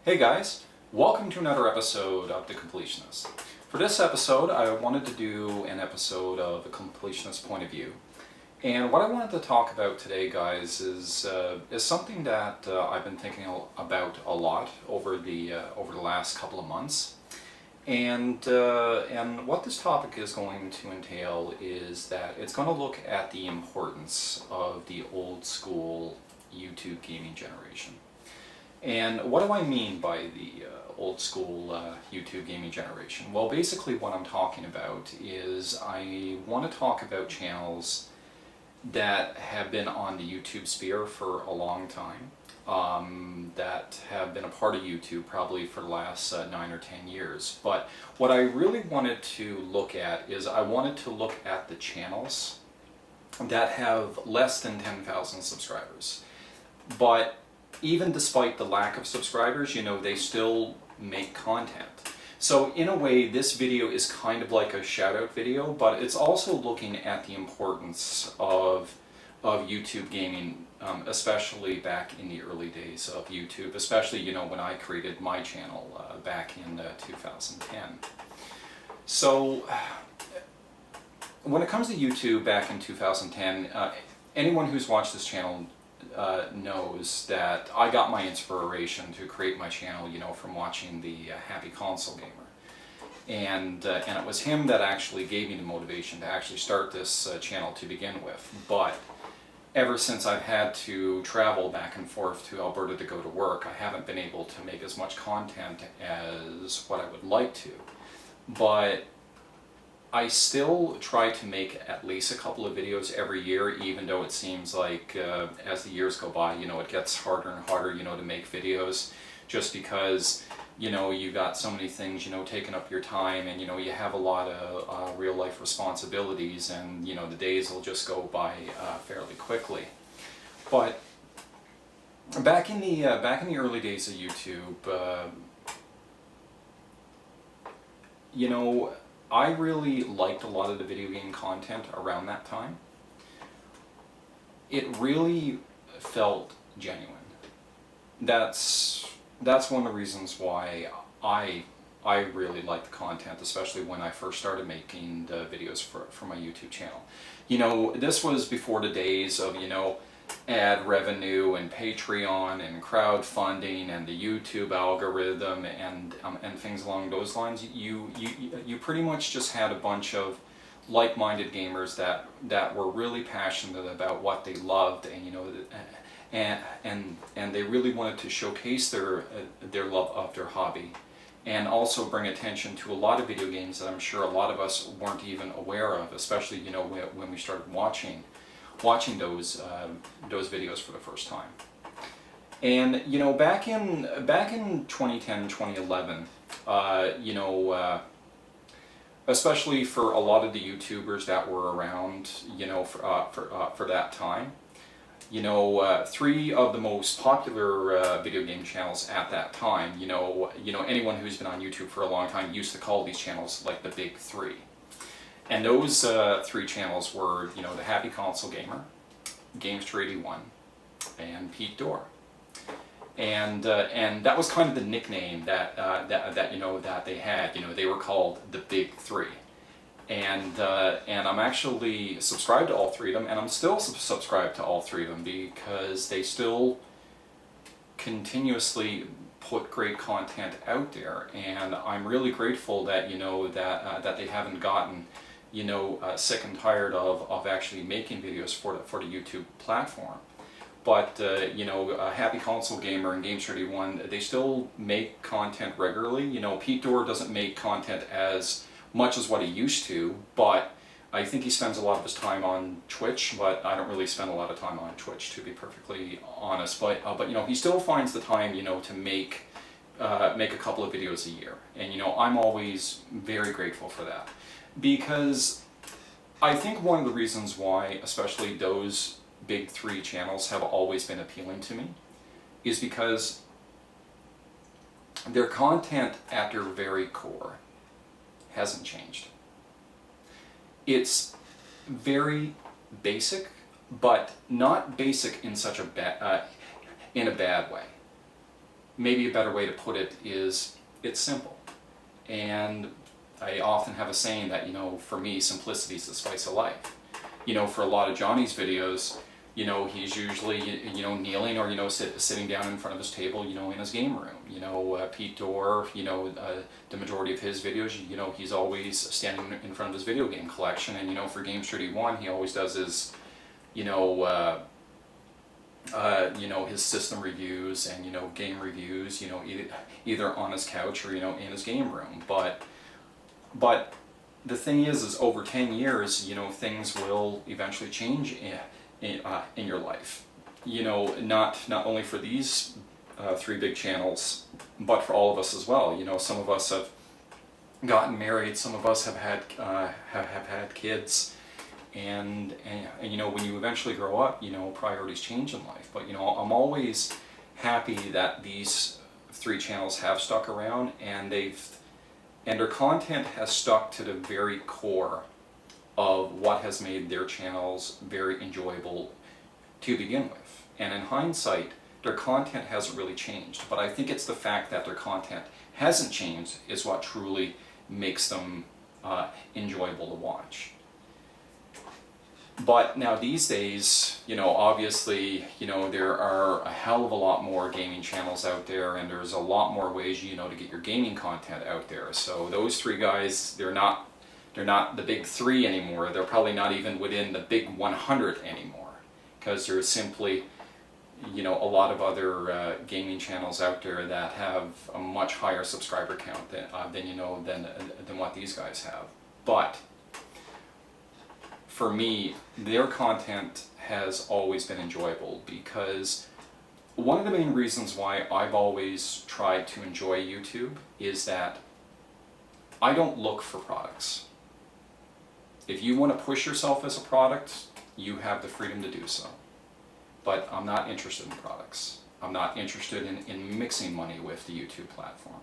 Hey guys, welcome to another episode of The Completionist. For this episode, I wanted to do an episode of a completionist point of view. And what I wanted to talk about today, guys, is something that I've been thinking about a lot over the last couple of months. And what this topic is going to entail is that it's going to look at the importance of the old school YouTube gaming generation. And what do I mean by the old school YouTube gaming generation? Well, basically what I'm talking about is I want to talk about channels that have been on the YouTube sphere for a long time, that have been a part of YouTube probably for the last 9 or 10 years. But what I really wanted to look at is I wanted to look at the channels that have less than 10,000 subscribers. But even despite the lack of subscribers, they still make content. So in a way, this video is kind of like a shout out video, but it's also looking at the importance of YouTube gaming, especially back in the early days of YouTube, especially, when I created my channel back in 2010. So when it comes to YouTube back in 2010, anyone who's watched this channel knows that I got my inspiration to create my channel, from watching the Happy Console Gamer. And it was him that actually gave me the motivation to actually start this channel to begin with. But ever since I've had to travel back and forth to Alberta to go to work, I haven't been able to make as much content as what I would like to. But I still try to make at least a couple of videos every year, even though it seems like as the years go by, it gets harder and harder, to make videos, just because, you got so many things, taking up your time, and, you have a lot of real life responsibilities, and, the days will just go by fairly quickly. But back in the early days of YouTube, I really liked a lot of the video game content around that time. It really felt genuine. That's one of the reasons why I really liked the content, especially when I first started making the videos for my YouTube channel. This was before the days of, ad revenue and Patreon and crowdfunding and the YouTube algorithm and things along those lines. You pretty much just had a bunch of like-minded gamers that were really passionate about what they loved, and they really wanted to showcase their love of their hobby, and also bring attention to a lot of video games that I'm sure a lot of us weren't even aware of, especially when we started watching those videos for the first time. And back in 2010, 2011, especially for a lot of the YouTubers that were around, for that time, three of the most popular video game channels at that time, anyone who's been on YouTube for a long time used to call these channels like the big three. And those three channels were, the Happy Console Gamer, Games281, and Pete Dorr. And that was kind of the nickname that they had. They were called the Big Three. And I'm actually subscribed to all three of them, and I'm still subscribed to all three of them because they still continuously put great content out there, and I'm really grateful that that they haven't gotten sick and tired of actually making videos for the YouTube platform. But Happy Console Gamer and Games281, they still make content regularly. Pete Dorr doesn't make content as much as what he used to, but I think he spends a lot of his time on Twitch, but I don't really spend a lot of time on Twitch, to be perfectly honest. But he still finds the time to make a couple of videos a year, and I'm always very grateful for that, because I think one of the reasons why especially those big three channels have always been appealing to me is because their content at their very core hasn't changed. It's very basic, but not basic in such a in a bad way. maybe a better way to put it is it's simple. And I often have a saying that, you know, for me, simplicity is the spice of life. You know, for a lot of Johnny's videos, you know, he's usually, you know, kneeling or, you know, sitting down in front of his table, you know, in his game room. You know, Pete Dorr, you know, the majority of his videos, you know, he's always standing in front of his video game collection. And, you know, for Games 31, he always does his, you know, his system reviews and, you know, game reviews, you know, either on his couch or, you know, in his game room. But the thing is over 10 years, you know, things will eventually change in your life. You know, not only for these 3 big channels, but for all of us as well. You know, some of us have gotten married, some of us have had kids, and you know, when you eventually grow up, you know, priorities change in life. But you know, I'm always happy that these 3 channels have stuck around, and their content has stuck to the very core of what has made their channels very enjoyable to begin with. And in hindsight, their content hasn't really changed, but I think it's the fact that their content hasn't changed is what truly makes them enjoyable to watch. But now these days, you know, obviously, you know, there are a hell of a lot more gaming channels out there, and there's a lot more ways, you know, to get your gaming content out there. So those 3 guys, they're not the big 3 anymore. They're probably not even within the big 100 anymore, because there's simply, you know, a lot of other gaming channels out there that have a much higher subscriber count than what these guys have. But for me, their content has always been enjoyable, because one of the main reasons why I've always tried to enjoy YouTube is that I don't look for products. If you want to push yourself as a product, you have the freedom to do so. But I'm not interested in products. I'm not interested in mixing money with the YouTube platform.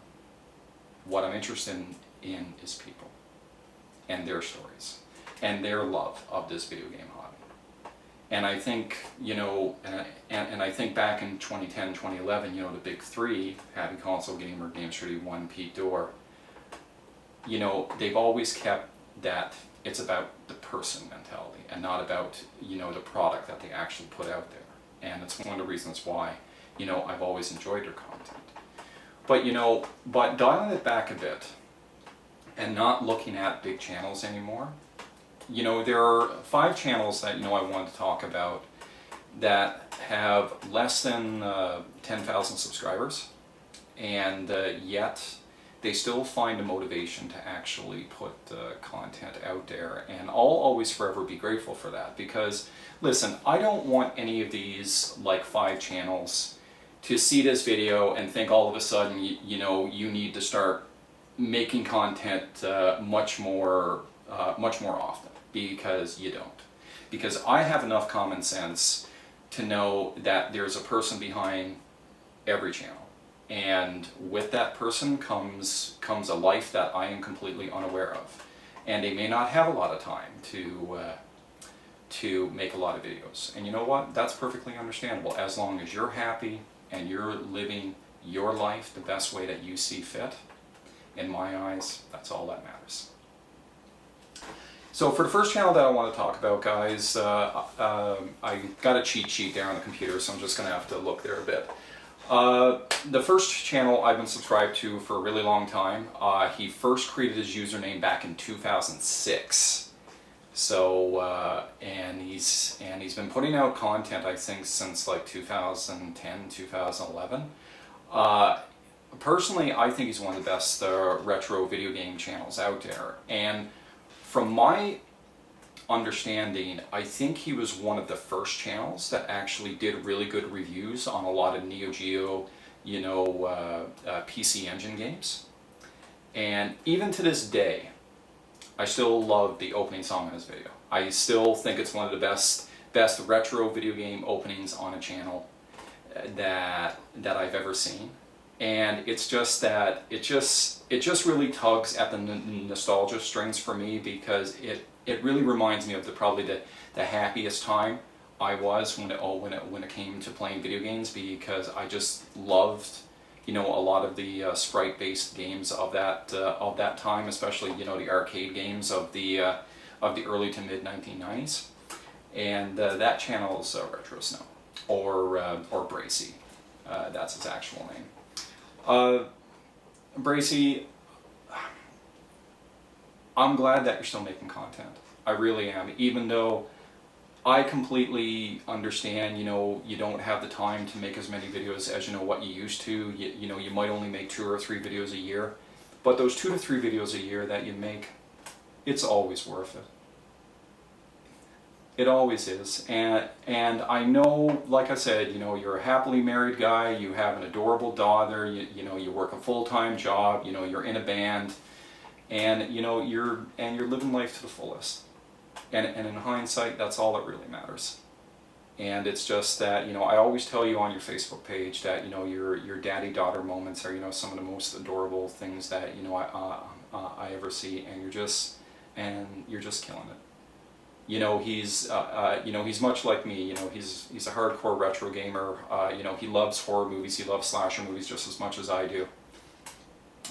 What I'm interested in is people and their stories and their love of this video game hobby. And I think, you know, and I think back in 2010, 2011, you know, the big 3, having Console Gamer, Games 31, Pete Dorr, you know, they've always kept that it's about the person mentality and not about, you know, the product that they actually put out there. And it's one of the reasons why, you know, I've always enjoyed their content. But, you know, but dialing it back a bit and not looking at big channels anymore, you know, there are 5 channels that, you know, I want to talk about that have less than 10,000 subscribers, and yet they still find a motivation to actually put content out there, and I'll always forever be grateful for that. Because listen, I don't want any of these like 5 channels to see this video and think all of a sudden you know, you need to start making content much more often, because you don't. Because I have enough common sense to know that there's a person behind every channel. And with that person comes a life that I am completely unaware of. And they may not have a lot of time to make a lot of videos. And you know what? That's perfectly understandable. As long as you're happy and you're living your life the best way that you see fit, in my eyes, that's all that matters. So for the first channel that I want to talk about, guys, I got a cheat sheet there on the computer, so I'm just going to have to look there a bit. The first channel I've been subscribed to for a really long time. He first created his username back in 2006. So, and he's been putting out content, I think, since like 2010, 2011. Personally, I think he's one of the best retro video game channels out there. And from my understanding, I think he was one of the first channels that actually did really good reviews on a lot of Neo Geo, you know, PC Engine games. And even to this day, I still love the opening song in his video. I still think it's one of the best retro video game openings on a channel that I've ever seen. And it's just that it just really tugs at the nostalgia strings for me, because it really reminds me of probably the happiest time I was when it came to playing video games, because I just loved you know, a lot of the sprite-based games of that time, especially, you know, the arcade games of the early to mid 1990s. And that channel is Retrosnow, or Bracy. That's his actual name. Bracy, I'm glad that you're still making content. I really am, even though I completely understand, you know, you don't have the time to make as many videos as, you know, what you used to. You know, you might only make 2 or 3 videos a year, but those 2 to 3 videos a year that you make, it's always worth it. It always is. And I know, like I said, you know, you're a happily married guy, you have an adorable daughter, you know, you work a full-time job, you know, you're in a band, and, you know, you're living life to the fullest. And in hindsight, that's all that really matters. And it's just that, you know, I always tell you on your Facebook page that, you know, your daddy-daughter moments are, you know, some of the most adorable things that, you know, I ever see, and you're just killing it. You know, he's much like me. You know, he's a hardcore retro gamer. You know, he loves horror movies. He loves slasher movies just as much as I do.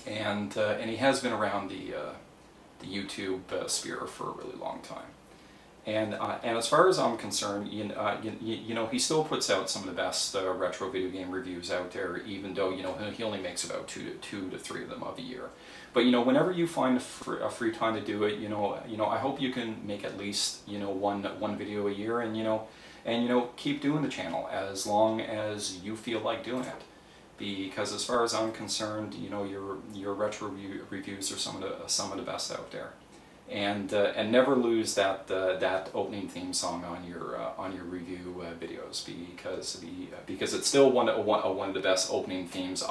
And he has been around the YouTube sphere for a really long time. And as far as I'm concerned, you know, he still puts out some of the best retro video game reviews out there, even though, you know, he only makes about two to three of them of a year. But, you know, whenever you find a free time to do it, you know, I hope you can make at least, you know, one video a year, and you know, keep doing the channel as long as you feel like doing it. Because as far as I'm concerned, you know, your retro reviews are some of the best out there. And never lose that opening theme song on your review videos, because it's still one of the best opening themes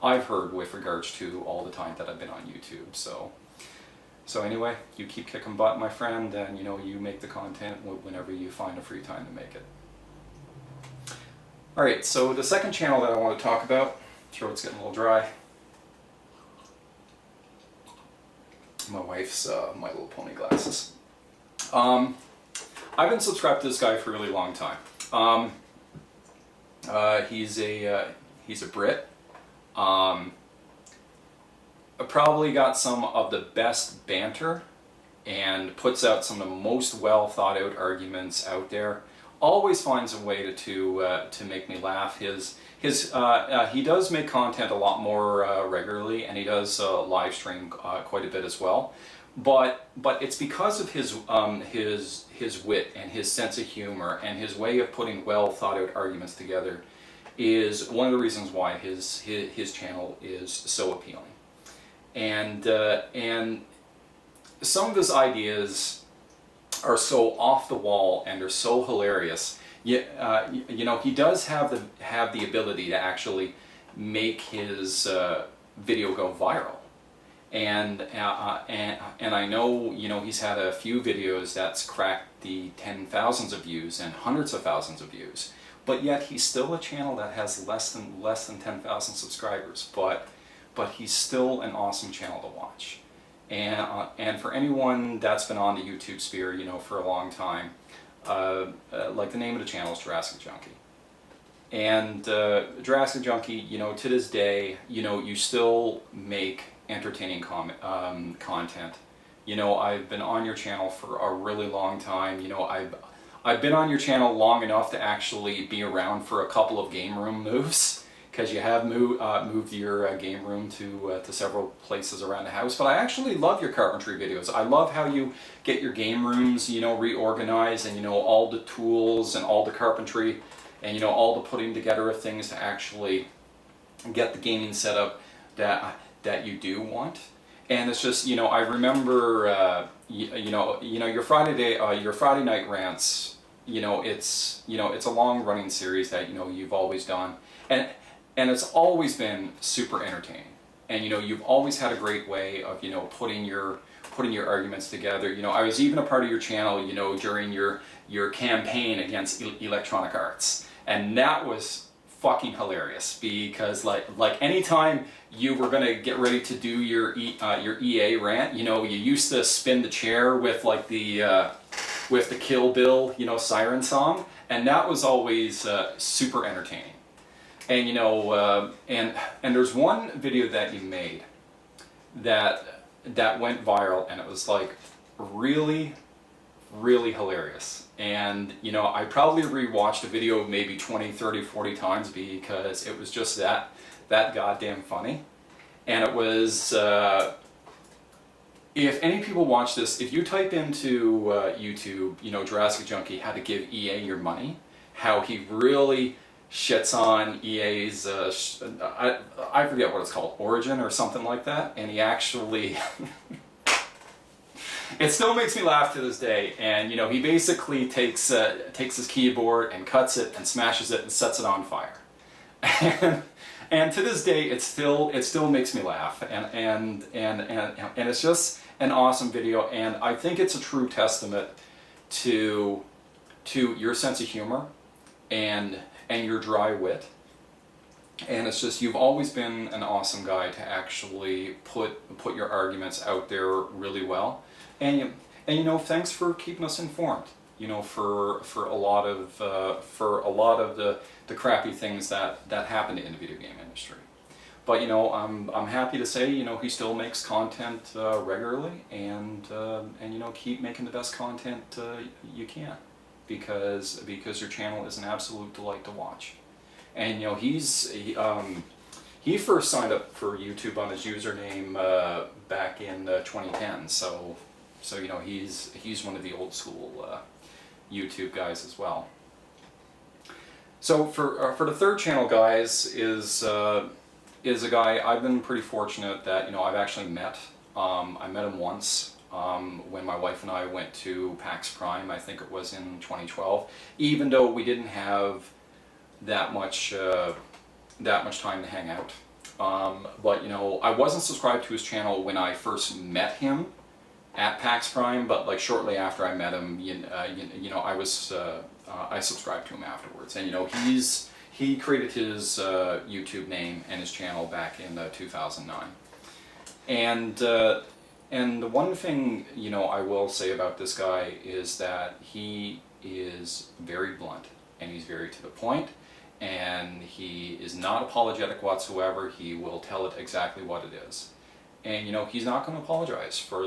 I've heard with regards to all the time that I've been on YouTube. So anyway, you keep kicking butt, my friend, and you know, you make the content whenever you find a free time to make it. All right, so the second channel that I want to talk about, throat's getting a little dry. My wife's My Little Pony glasses. I've been subscribed to this guy for a really long time. He's a Brit. Probably got some of the best banter and puts out some of the most well thought out arguments out there. Always finds a way to make me laugh. He does make content a lot more regularly, and he does live stream quite a bit as well. But it's because of his wit and his sense of humor and his way of putting well thought out arguments together is one of the reasons why his channel is so appealing. And some of his ideas are so off the wall and are so hilarious. You know, he does have the ability to actually make his video go viral, and I know, you know, he's had a few videos that's cracked the 10,000s of views and hundreds of thousands of views, but yet he's still a channel that has less than 10,000 subscribers, but he's still an awesome channel to watch. And for anyone that's been on the YouTube sphere, you know, for a long time, like the name of the channel is Jurassic Junkie. And Jurassic Junkie, you know, to this day, you know, you still make entertaining content. You know, I've been on your channel for a really long time. You know, I've been on your channel long enough to actually be around for a couple of game room moves, because you have moved your game room to several places around the house. But I actually love your carpentry videos. I love how you get your game rooms, you know, reorganized, and, you know, all the tools and all the carpentry and, you know, all the putting together of things to actually get the gaming setup that you do want. And it's just, you know, I remember, you know, your Friday night rants. You know, it's a long running series that, you know, you've always done, and it's always been super entertaining. And, you know, you've always had a great way of, you know, putting your arguments together. You know, I was even a part of your channel, you know, during your campaign against Electronic Arts, and that was fucking hilarious, because like anytime you were gonna get ready to do your EA rant, you know, you used to spin the chair with like the Kill Bill, you know, siren song, and that was always super entertaining. And you know, and there's one video that you made that went viral, and it was like really, really hilarious. And you know, I probably rewatched the video maybe 20, 30, 40 times because it was just that goddamn funny. And it was, if any people watch this, if you type into YouTube, you know, Jurassic Junkie, how to give EA your money, how he really shits on EA's, I forget what it's called, Origin or something like that, and he actually, it still makes me laugh to this day. And you know, he basically takes his keyboard and cuts it and smashes it and sets it on fire. And to this day, it still makes me laugh, and it's just an awesome video, and I think it's a true testament to your sense of humor and your dry wit. And it's just, you've always been an awesome guy to actually put your arguments out there really well. And you know, thanks for keeping us informed. You know, for a lot of the crappy things that happen in the video game industry. But you know, I'm happy to say, you know, he still makes content regularly, and you know, keep making the best content you can, because your channel is an absolute delight to watch. And you know, he first signed up for YouTube on his username back in 2010. So you know, he's one of the old school YouTube guys as well. So for the third channel, guys, is a guy I've been pretty fortunate that, you know, I've actually met. I met him once when my wife and I went to PAX Prime. I think it was in 2012. Even though we didn't have that much time to hang out, but you know, I wasn't subscribed to his channel when I first met him at PAX Prime, but like shortly after I met him, you know, I subscribed to him afterwards. And you know, he created his YouTube name and his channel back in 2009. And the one thing, you know, I will say about this guy is that he is very blunt, and he's very to the point, and he is not apologetic whatsoever. He will tell it exactly what it is. And you know, he's not going to apologize for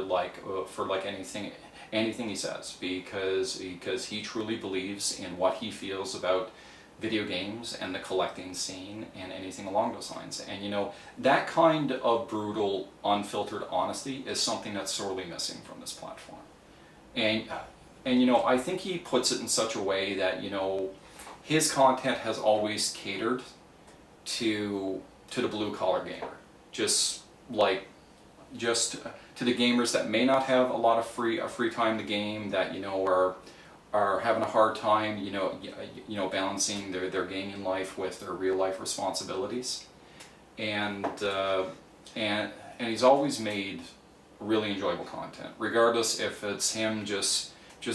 anything he says, because he truly believes in what he feels about video games and the collecting scene and anything along those lines. And you know, that kind of brutal, unfiltered honesty is something that's sorely missing from this platform. And you know, I think he puts it in such a way that, you know, his content has always catered to the blue collar gamer, just to the gamers that may not have a lot of free time to game, that, you know, are having a hard time, you know, balancing their gaming life with their real life responsibilities. And he's always made really enjoyable content, regardless if it's him just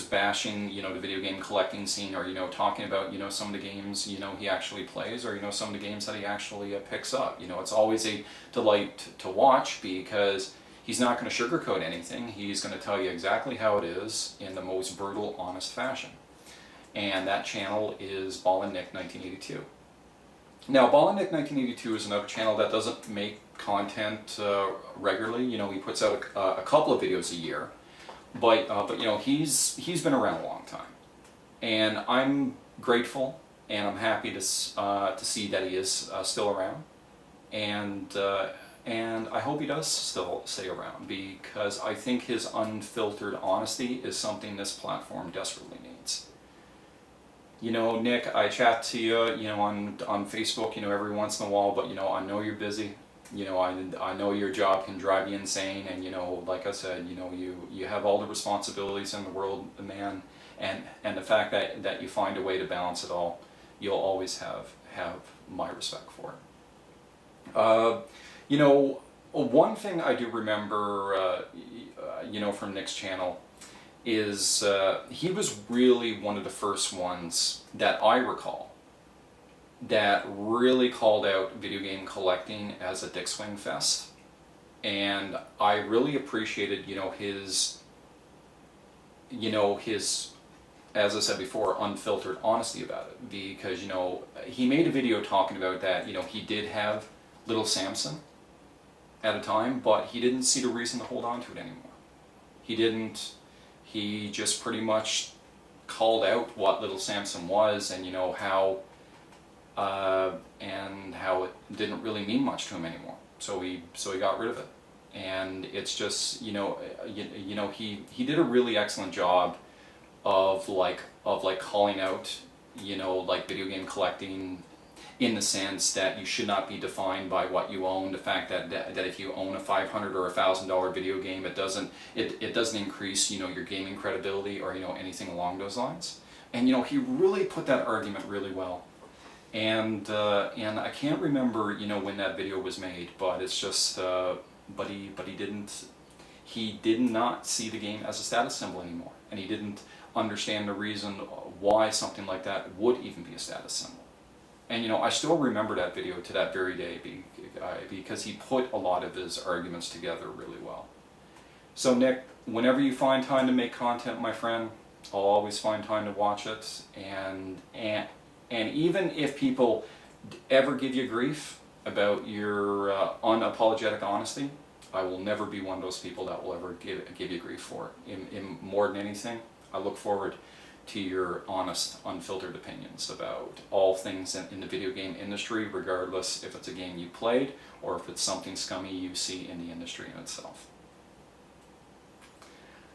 bashing, you know, the video game collecting scene, or, you know, talking about, you know, some of the games, you know, he actually plays, or, you know, some of the games that he actually picks up. You know, it's always a delight to watch, because he's not going to sugarcoat anything. He's going to tell you exactly how it is in the most brutal, honest fashion. And that channel is Ballin' Nick 1982. Now, Ballin' Nick 1982 is another channel that doesn't make content regularly. You know, he puts out a couple of videos a year. But you know, he's been around a long time, and I'm grateful and I'm happy to see that he is still around, and I hope he does still stay around, because I think his unfiltered honesty is something this platform desperately needs. You know, Nick, I chat to you, you know, on Facebook, you know, every once in a while, but you know, I know you're busy. You know, I know your job can drive you insane, and you know, like I said, you know, you have all the responsibilities in the world, man, and the fact that you find a way to balance it all, you'll always have my respect for it. You know, one thing I do remember, you know, from Nick's channel is he was really one of the first ones that I recall that really called out video game collecting as a dick swing fest. And I really appreciated, you know, his as I said before, unfiltered honesty about it, because, you know, he made a video talking about that, you know, he did have Little Samson at a time, but he didn't see the reason to hold on to it anymore. He didn't. He just pretty much called out what Little Samson was, and, you know, how it didn't really mean much to him anymore. So he got rid of it. And it's just, you know, he did a really excellent job of calling out, you know, like video game collecting, in the sense that you should not be defined by what you own. The fact that if you own a $500 or $1,000 video game, it doesn't increase, you know, your gaming credibility, or, you know, anything along those lines. And, you know, he really put that argument really well. And I can't remember, you know, when that video was made, but it's just but he did not see the game as a status symbol anymore, and he didn't understand the reason why something like that would even be a status symbol. And, you know, I still remember that video to that very day, because he put a lot of his arguments together really well. So Nick, whenever you find time to make content, my friend, I'll always find time to watch it. And even if people ever give you grief about your unapologetic honesty, I will never be one of those people that will ever give you grief for it. In more than anything, I look forward to your honest, unfiltered opinions about all things in the video game industry, regardless if it's a game you played or if it's something scummy you see in the industry in itself.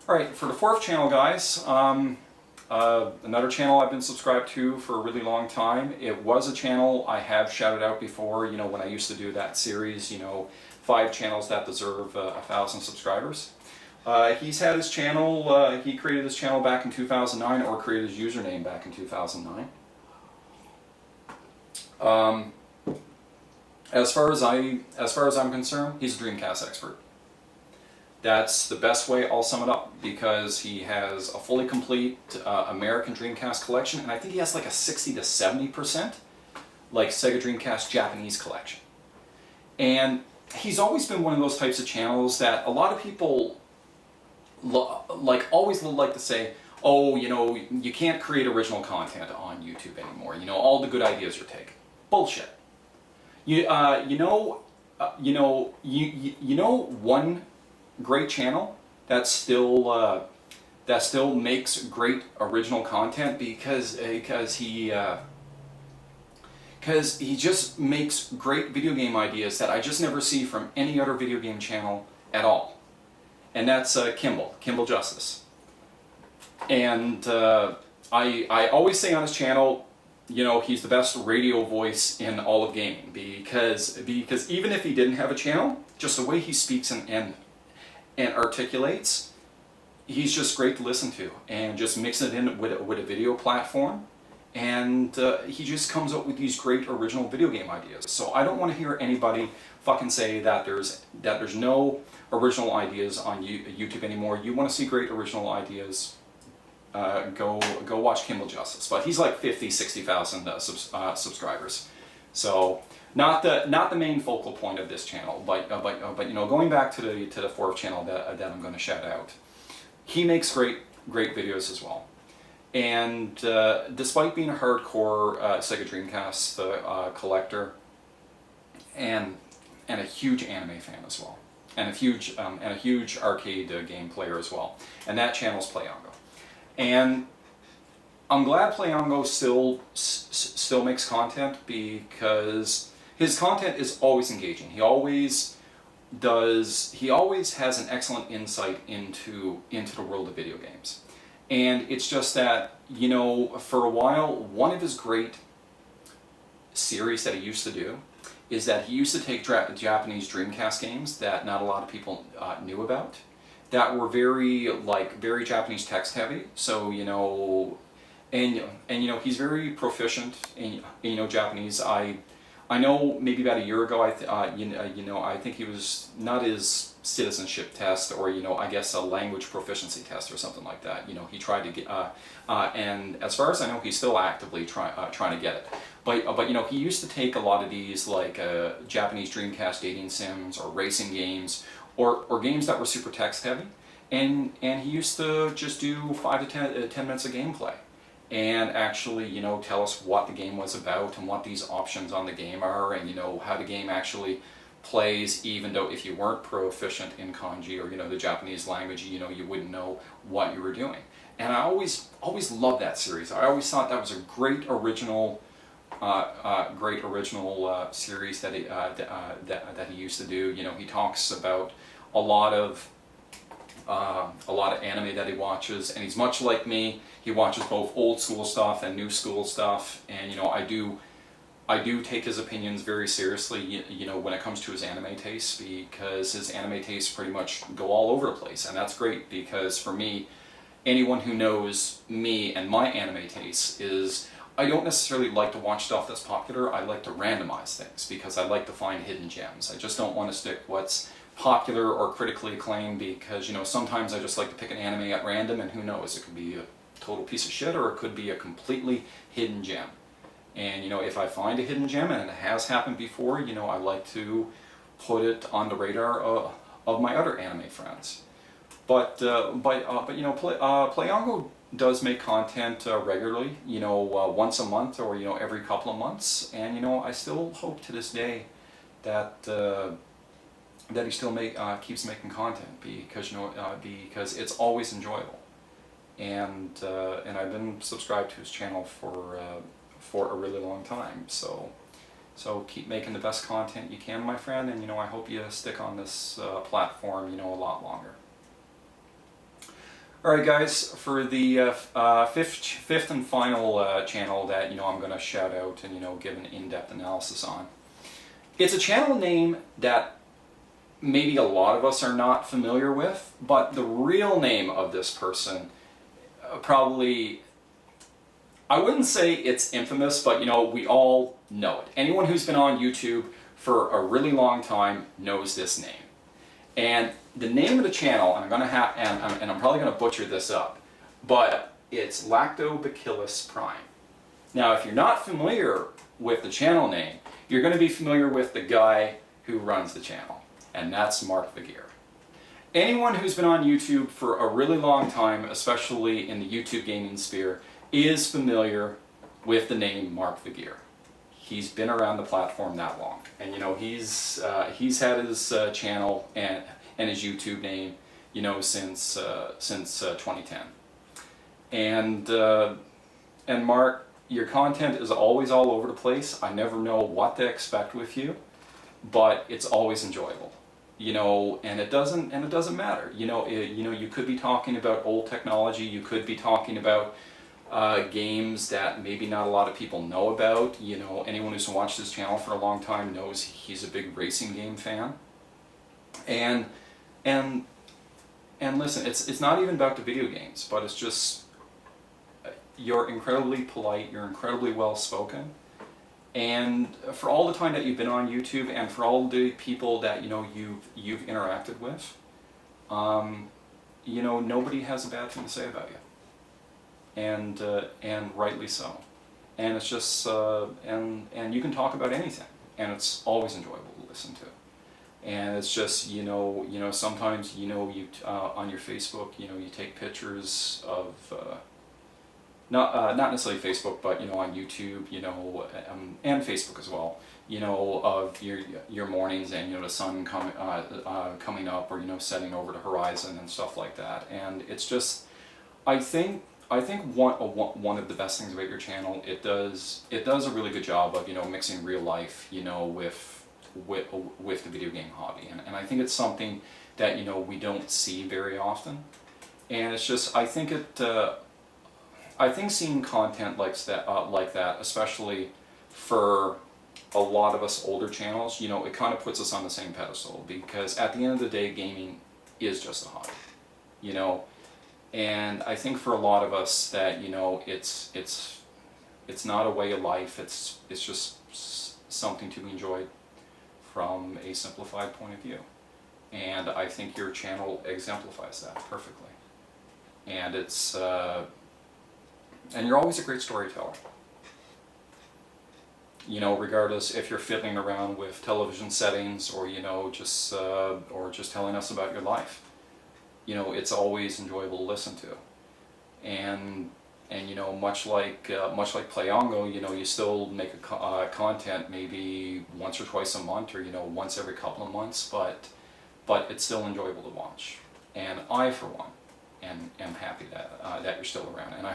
Alright, for the fourth channel, guys, another channel I've been subscribed to for a really long time. It was a channel I have shouted out before, you know, when I used to do that series, you know, 5 channels that deserve 1,000 subscribers. He's had his channel, he created his channel back in 2009, or created his username back in 2009. As far as I'm concerned, he's a Dreamcast expert. That's the best way I'll sum it up, because he has a fully complete American Dreamcast collection, and I think he has like a 60 to 70% like Sega Dreamcast Japanese collection. And he's always been one of those types of channels that a lot of people always like to say, oh, you know, you can't create original content on YouTube anymore. You know, all the good ideas are taken. Bullshit. You know one great channel that still makes great original content, because he just makes great video game ideas that I just never see from any other video game channel at all. And that's Kimball Justice. And I always say on his channel, you know, he's the best radio voice in all of gaming, because even if he didn't have a channel, just the way he speaks and articulates, he's just great to listen to, and just mix it in with a video platform, and he just comes up with these great original video game ideas. So I don't want to hear anybody fucking say that there's no original ideas on YouTube anymore. You want to see great original ideas, go watch Kimball Justice. But he's like 60,000 subscribers. So not the main focal point of this channel, but you know, going back to the fourth channel that I'm going to shout out, he makes great videos as well. And despite being a hardcore Sega Dreamcast collector, and a huge anime fan as well, and a huge arcade game player as well, and that channel's Playongo. And I'm glad Playongo still makes content, because his content is always engaging. He always has an excellent insight into the world of video games. And it's just that, you know, for a while, one of his great series that he used to do is that he used to take Japanese Dreamcast games that not a lot of people knew about, that were very Japanese text heavy. So, you know, and you know, he's very proficient in, you know, Japanese. I know maybe about a year ago, I think he was not his citizenship test, or, you know, I guess a language proficiency test or something like that. You know, he tried to get, and as far as I know, he's still actively trying to get it. But you know, he used to take a lot of these like Japanese Dreamcast dating sims or racing games, or games that were super text heavy, and he used to just do 5 to 10 minutes of gameplay. and actually, you know, tell us what the game was about and what these options on the game are, and, you know, how the game actually plays, even though if you weren't proficient in kanji or, you know, the Japanese language, you know, you wouldn't know what you were doing. And I always loved that series. I always thought that was a great original series that he used to do. You know, he talks about a lot of anime that he watches, and he's much like me. He watches both old school stuff and new school stuff, and, you know, I do take his opinions very seriously, you know, when it comes to his anime tastes, because his anime tastes pretty much go all over the place, and that's great, because for me, anyone who knows me and my anime tastes is, I don't necessarily like to watch stuff that's popular. I like to randomize things, because I like to find hidden gems. I just don't want to stick what's popular or critically acclaimed, because, you know, sometimes I just like to pick an anime at random, and who knows, it could be a total piece of shit, or it could be a completely hidden gem. And, you know, if I find a hidden gem, and it has happened before, you know, I like to put it on the radar of my other anime friends. But you know, Playongo does make content regularly, you know, once a month, or, you know, every couple of months. And, you know, I still hope to this day that that he still keeps making content, because, you know, because it's always enjoyable. And I've been subscribed to his channel for a really long time. So keep making the best content you can, my friend, and, you know, I hope you stick on this platform, you know, a lot longer. Alright guys, for the fifth and final channel that, you know, I'm going to shout out and, you know, give an in-depth analysis on. It's a channel name that maybe a lot of us are not familiar with, but the real name of this person probably, I wouldn't say it's infamous, but, you know, we all know it. Anyone who's been on YouTube for a really long time knows this name. And the name of the channel, and I'm probably going to butcher this up, but it's Lactobacillusprime. Now, if you're not familiar with the channel name, you're going to be familiar with the guy who runs the channel, and that's Mark the Gear. Anyone who's been on YouTube for a really long time, especially in the YouTube gaming sphere, is familiar with the name Mark the Gear. He's been around the platform that long, and, you know, he's had his channel and his YouTube name, you know, since 2010. And Mark, your content is always all over the place. I never know what to expect with you, but it's always enjoyable. You know, and it doesn't matter. You know, you could be talking about old technology. You could be talking about games that maybe not a lot of people know about. You know, anyone who's watched this channel for a long time knows he's a big racing game fan. And listen, it's not even about the video games, but it's just, you're incredibly polite, you're incredibly well spoken. And for all the time that you've been on YouTube, and for all the people that, you know, you've interacted with, you know, nobody has a bad thing to say about you, and rightly so. And it's just and you can talk about anything, and it's always enjoyable to listen to. And it's just, you know, sometimes, you know, you on your Facebook, you know, you take pictures of. Not necessarily Facebook, but, you know, on YouTube, you know, and Facebook as well, you know, of your mornings, and, you know, the sun coming up, or, you know, setting over the horizon and stuff like that. And it's just, I think one of the best things about your channel, it does a really good job of, you know, mixing real life, you know, with the video game hobby, and I think it's something that, you know, we don't see very often. And it's just, I think seeing content like that, especially for a lot of us older channels, you know, it kind of puts us on the same pedestal, because at the end of the day, gaming is just a hobby, you know. And I think for a lot of us that, you know, it's not a way of life. It's just something to be enjoyed from a simplified point of view. And I think your channel exemplifies that perfectly. And it's and you're always a great storyteller. You know, regardless if you're fiddling around with television settings, or, you know, just telling us about your life. You know, it's always enjoyable to listen to. And And you know, much like Playongo, you know, you still make content maybe once or twice a month, or you know, once every couple of months, but it's still enjoyable to watch. And I, for one, am happy that that you're still around. And I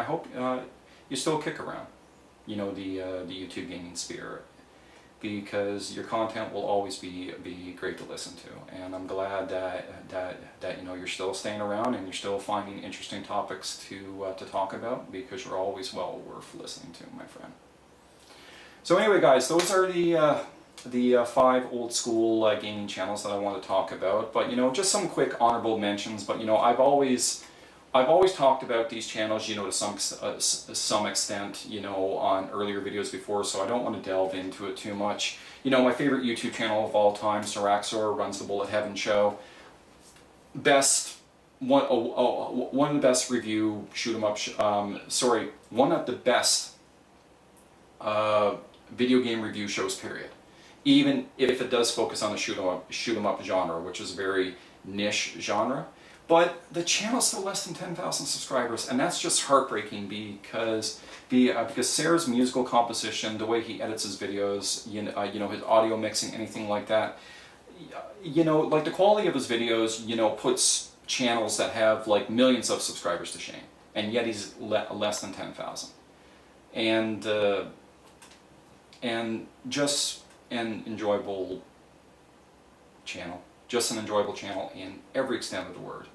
hope you still kick around, you know, the YouTube gaming spirit, because your content will always be great to listen to. And I'm glad that you know, you're still staying around and you're still finding interesting topics to talk about, because you're always well worth listening to, my friend. So anyway, guys, those are the 5 old school gaming channels that I want to talk about. But you know, just some quick honorable mentions. But you know, I've always talked about these channels, you know, to some extent, you know, on earlier videos before, so I don't want to delve into it too much. You know, my favorite YouTube channel of all time, Serraxor, runs the Bullet Heaven Show. One of the best review shoot 'em up. One of the best video game review shows. Period. Even if it does focus on the shoot 'em up genre, which is a very niche genre. But the channel's still less than 10,000 subscribers, and that's just heartbreaking, because Sarah's musical composition, the way he edits his videos, you know, his audio mixing, anything like that, you know, like the quality of his videos, you know, puts channels that have like millions of subscribers to shame, and yet he's less than 10,000, and just an enjoyable channel. Just an enjoyable channel in every extent of the word.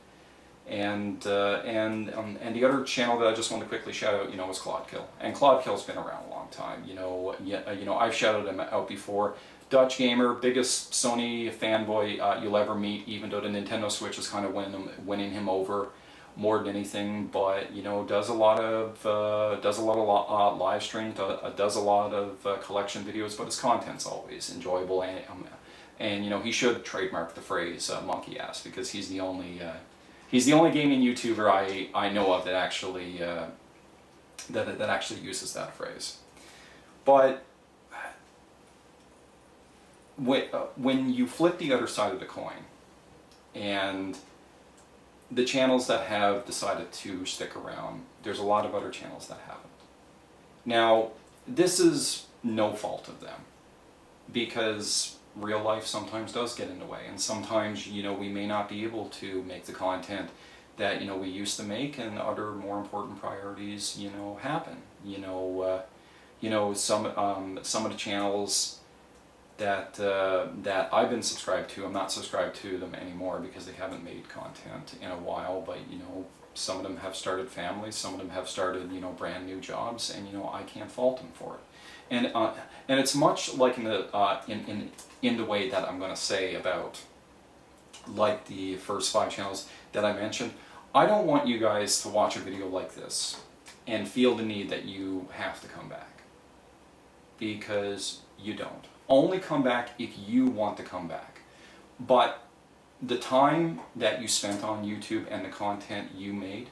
And the other channel that I just want to quickly shout out, you know, is Klaudkil. And Klaudkil's been around a long time. You know, I've shouted him out before. Dutch gamer, biggest Sony fanboy you'll ever meet. Even though the Nintendo Switch is kind of winning him over more than anything. But you know, does a lot of live streams, does a lot of collection videos. But his content's always enjoyable, and you know, he should trademark the phrase monkey ass, because he's the only gaming YouTuber I know of that actually that actually uses that phrase. But when you flip the other side of the coin, and the channels that have decided to stick around, there's a lot of other channels that haven't. Now, this is no fault of them, because real life sometimes does get in the way, and sometimes, you know, we may not be able to make the content that, you know, we used to make, and other more important priorities, you know, happen. You know, some of the channels that I've been subscribed to, I'm not subscribed to them anymore because they haven't made content in a while. But you know, some of them have started families, some of them have started, you know, brand new jobs, and you know, I can't fault them for it. And it's much like in the way that I'm going to say about, like, the first 5 channels that I mentioned. I don't want you guys to watch a video like this and feel the need that you have to come back, because you don't. Only come back if you want to come back. But the time that you spent on YouTube and the content you made,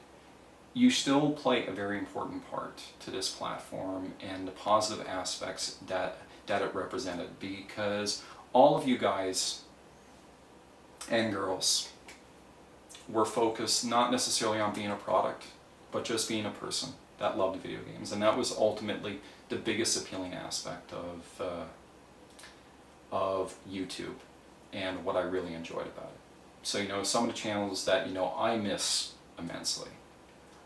you still play a very important part to this platform and the positive aspects that it represented, because all of you guys and girls were focused not necessarily on being a product, but just being a person that loved video games. And that was ultimately the biggest appealing aspect of YouTube, and what I really enjoyed about it. So, you know, some of the channels that, you know, I miss immensely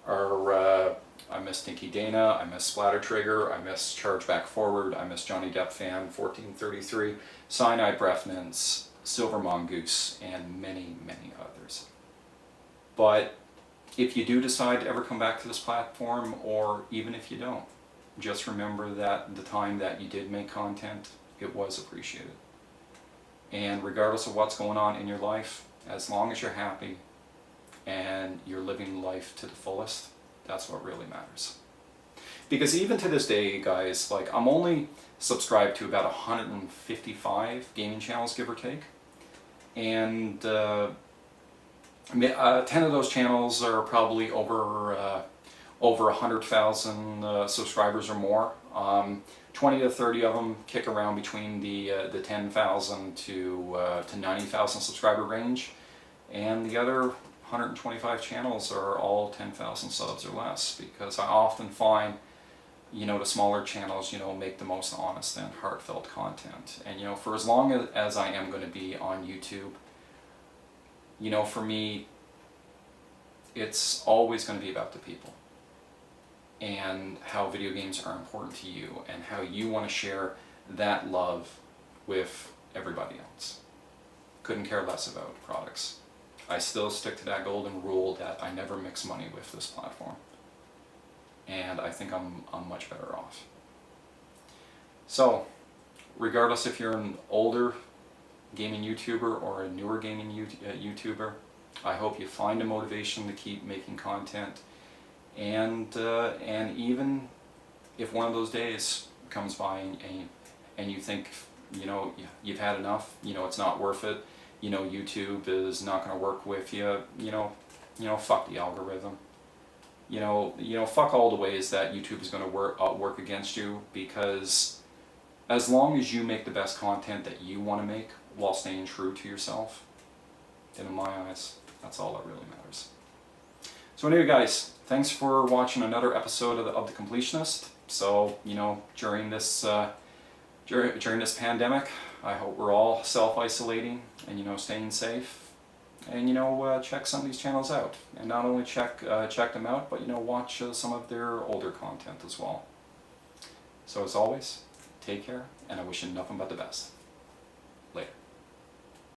are, I miss Stinky Dana, I miss Splatter Trigger, I miss Charge Back Forward, I miss Johnny Depp Fan 1433, Cyanide Breath Mints, Silver Mongoose, and many, many others. But if you do decide to ever come back to this platform, or even if you don't, just remember that the time that you did make content, it was appreciated. And regardless of what's going on in your life, as long as you're happy and you're living life to the fullest, that's what really matters. Because even to this day, guys, like, I'm only subscribed to about 155 gaming channels, give or take. And 10 of those channels are probably over 100,000 subscribers or more. 20 to 30 of them kick around between the 10,000 to 90,000 subscriber range, and the other 125 channels are all 10,000 subs or less, because I often find, you know, the smaller channels, you know, make the most honest and heartfelt content. And, you know, for as long as I am going to be on YouTube, you know, for me, it's always going to be about the people and how video games are important to you and how you want to share that love with everybody else. Couldn't care less about products. I still stick to that golden rule that I never mix money with this platform. And I think I'm much better off. So, regardless if you're an older gaming YouTuber or a newer gaming YouTuber, I hope you find a motivation to keep making content. And even if one of those days comes by and you think, you know, you've had enough, you know, it's not worth it, you know, YouTube is not going to work with you, you know, fuck the algorithm. You know, fuck all the ways that YouTube is going to work against you, because as long as you make the best content that you want to make while staying true to yourself, then in my eyes, that's all that really matters. So anyway, guys, thanks for watching another episode of the Completionist. So, you know, during this pandemic, I hope we're all self-isolating and, you know, staying safe. And, you know, check some of these channels out. And not only check them out, but, you know, watch some of their older content as well. So as always, take care, and I wish you nothing but the best. Later.